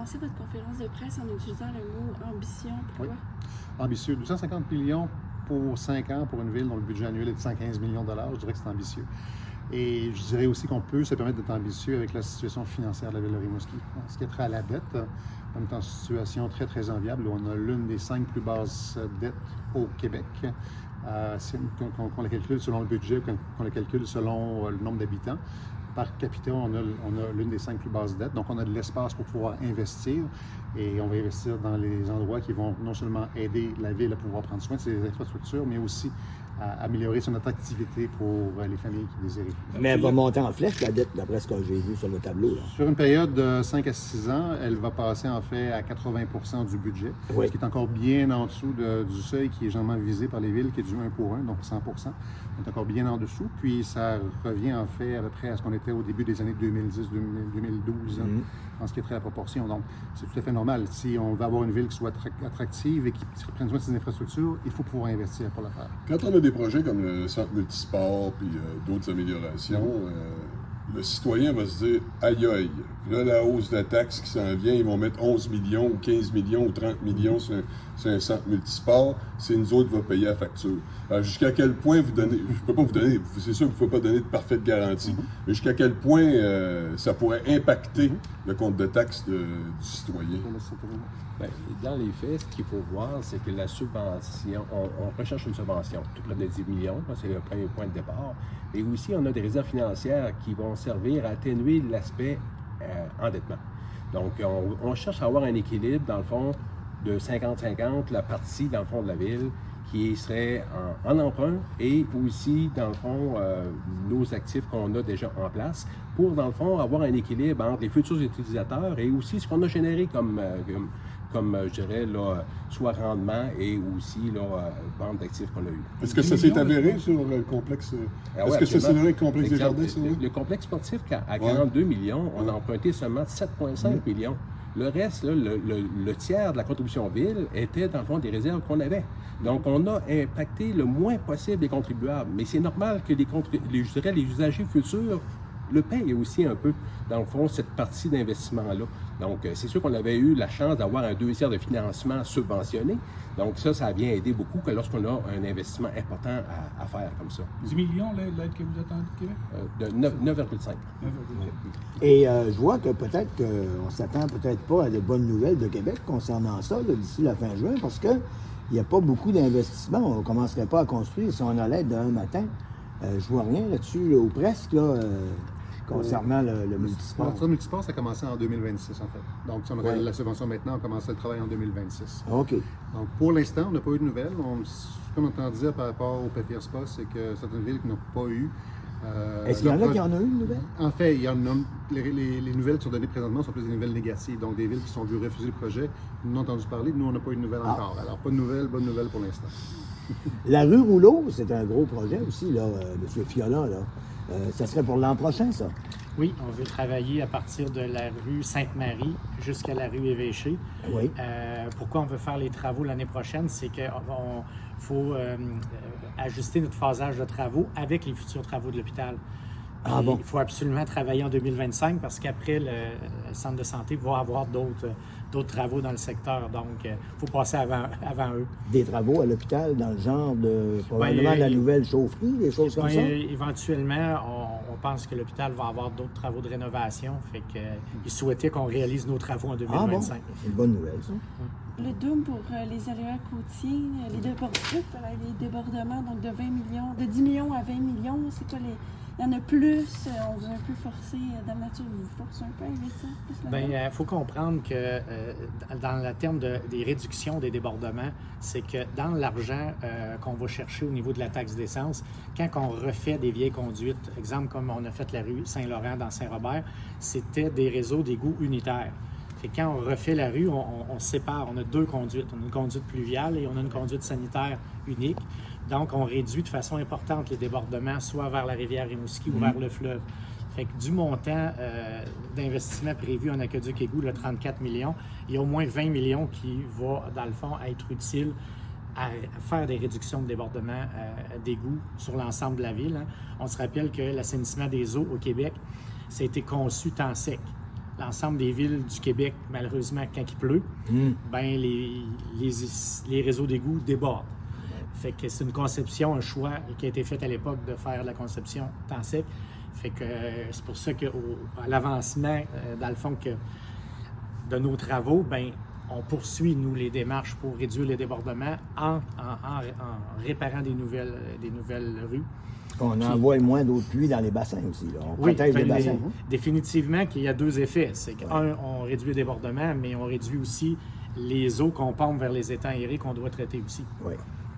commencé votre conférence de presse en utilisant le mot ambition. Pourquoi? Oui. Ambitieux. 250 millions pour 5 ans pour une ville dont le budget annuel est de 115 millions de dollars. Je dirais que c'est ambitieux. Et je dirais aussi qu'on peut se permettre d'être ambitieux avec la situation financière de la ville de Rimouski. Ce qui est trait à la dette, on est en situation très, très enviable. On a l'une des 5 plus basses dettes au Québec. Qu'on la calcule selon le budget, qu'on la calcule selon le nombre d'habitants. Par capita, on a l'une des 5 plus basses dettes. Donc, on a de l'espace pour pouvoir investir. Et on va investir dans les endroits qui vont non seulement aider la ville à pouvoir prendre soin de ses infrastructures, mais aussi à améliorer son attractivité pour les familles qui désirent. Mais elle va monter en flèche, la dette, d'après ce que j'ai vu sur le tableau. Là. Sur une période de 5 à 6 ans, elle va passer en fait à 80% du budget, oui. Ce qui est encore bien en dessous du seuil qui est généralement visé par les villes, qui est du 1 pour 1, donc 100%. On est encore bien en dessous. Puis ça revient en fait à peu près à ce qu'on était au début des années 2010-2012, en ce qui est très à la proportion. Donc c'est tout à fait normal. Si on veut avoir une ville qui soit attractive et qui prenne soin de ses infrastructures, il faut pouvoir investir pour le faire. Quand on a des projets comme le centre multisport puis d'autres améliorations, le citoyen va se dire « aïe aïe ». Là, la hausse de la taxe qui s'en vient, ils vont mettre 11 millions ou 15 millions ou 30 millions sur un centre multisport. C'est nous autres qui va payer la facture. Alors, jusqu'à quel point vous donnez... Je peux pas vous donner... C'est sûr que vous ne pouvez pas donner de parfaite garantie. Mais jusqu'à quel point ça pourrait impacter le compte de taxe du citoyen? Bien, dans les faits, ce qu'il faut voir, c'est que la subvention, on recherche une subvention, tout près de 10 millions, c'est le premier point de départ. Et aussi, on a des réserves financières qui vont servir à atténuer l'aspect endettement. Donc, on cherche à avoir un équilibre, dans le fond, de 50-50, la partie, dans le fond, de la ville, qui serait en emprunt et aussi, dans le fond, nos actifs qu'on a déjà en place pour, dans le fond, avoir un équilibre entre les futurs utilisateurs et aussi ce qu'on a généré comme je dirais, là, soit rendement et aussi là, vente d'actifs qu'on a eu. Est-ce que ça s'est avéré sur le complexe? Est-ce que ça s'est avéré avec le complexe des Jardins? Le complexe sportif, à 42 millions, on a emprunté seulement 7,5 millions. Le reste, là, le tiers de la contribution ville était dans le fond des réserves qu'on avait. Donc, on a impacté le moins possible les contribuables. Mais c'est normal que les usagers futurs le payent aussi un peu, dans le fond, cette partie d'investissement-là. Donc, c'est sûr qu'on avait eu la chance d'avoir un 2 tiers de financement subventionné. Donc, ça vient aider beaucoup que lorsqu'on a un investissement important à faire comme ça. 10 millions, l'aide que vous attendez de Québec? De 9,5. Et je vois que peut-être qu'on ne s'attend peut-être pas à de bonnes nouvelles de Québec concernant ça d'ici la fin juin, parce qu'il n'y a pas beaucoup d'investissements. On ne commencerait pas à construire si on a l'aide d'un matin. Je vois rien là-dessus, là, ou presque, là, concernant le multisport. Le multisport, ça a commencé en 2026, en fait. Donc, si on regarde la subvention maintenant, on commence le travail en 2026. OK. Donc, pour l'instant, on n'a pas eu de nouvelles. Comme on entend dire par rapport au PFR Spa, c'est que certaines villes qui n'ont pas eu. Est-ce qu'il y en a qui en ont eu une nouvelle? En fait, il y en a. Les nouvelles qui sont données présentement sont plus des nouvelles négatives. Donc, des villes qui sont venues refuser le projet, nous ont entendu parler. Nous, on n'a pas eu de nouvelles encore. Alors, pas de nouvelles, bonne nouvelle pour l'instant. La rue Rouleau, c'est un gros projet aussi, là, M. Fiola, là. Ça serait pour l'an prochain, ça? Oui, on veut travailler à partir de la rue Sainte-Marie jusqu'à la rue Évêché. Oui. Pourquoi on veut faire les travaux l'année prochaine? C'est qu'il faut ajuster notre phasage de travaux avec les futurs travaux de l'hôpital. Ah bon? Il faut absolument travailler en 2025 parce qu'après, le centre de santé va avoir d'autres travaux dans le secteur. Donc, il faut passer avant eux. Des travaux à l'hôpital dans le genre de, probablement, de la nouvelle chaufferie, des choses comme ça? Éventuellement, on pense que l'hôpital va avoir d'autres travaux de rénovation. Fait qu'ils souhaitaient qu'on réalise nos travaux en 2025. Ah bon? C'est une bonne nouvelle, ça. Le DOOM pour les aléas côtiers, les débordements, donc de 20 millions, de 10 millions à 20 millions, c'est quoi les... Il y en a plus, on vous a un peu forcé, dans la nature, vous forcez un peu à investir plus là-dedans? Il faut comprendre que dans le terme des réductions des débordements, c'est que dans l'argent qu'on va chercher au niveau de la taxe d'essence, quand on refait des vieilles conduites, exemple comme on a fait la rue Saint-Laurent dans Saint-Robert, c'était des réseaux d'égouts unitaires. Et quand on refait la rue, on sépare. On a 2 conduites. On a une conduite pluviale et on a une conduite sanitaire unique. Donc, on réduit de façon importante les débordements, soit vers la rivière Rimouski ou vers le fleuve. Fait que du montant d'investissement prévu en aqueduc-égout, le 34 millions, il y a au moins 20 millions qui va, dans le fond, être utile à faire des réductions de débordement d'égouts sur l'ensemble de la ville. On se rappelle que l'assainissement des eaux au Québec, ça a été conçu temps sec. l'ensemble des villes du Québec, malheureusement, quand il pleut, ben les réseaux d'égouts débordent. Fait que c'est une conception, un choix qui a été fait à l'époque de faire la conception temps sec. Fait que c'est pour ça qu'à l'avancement, dans le fond, de nos travaux, ben on poursuit, nous, les démarches pour réduire les débordements en réparant des nouvelles rues. On envoie moins d'eau de pluie dans les bassins aussi. Là. On Oui, protège les ben, bassins. définitivement qu'il y a deux effets. C'est qu'un, on réduit le débordement, mais on réduit aussi les eaux qu'on pompe vers les étangs aérés qu'on doit traiter aussi. Oui.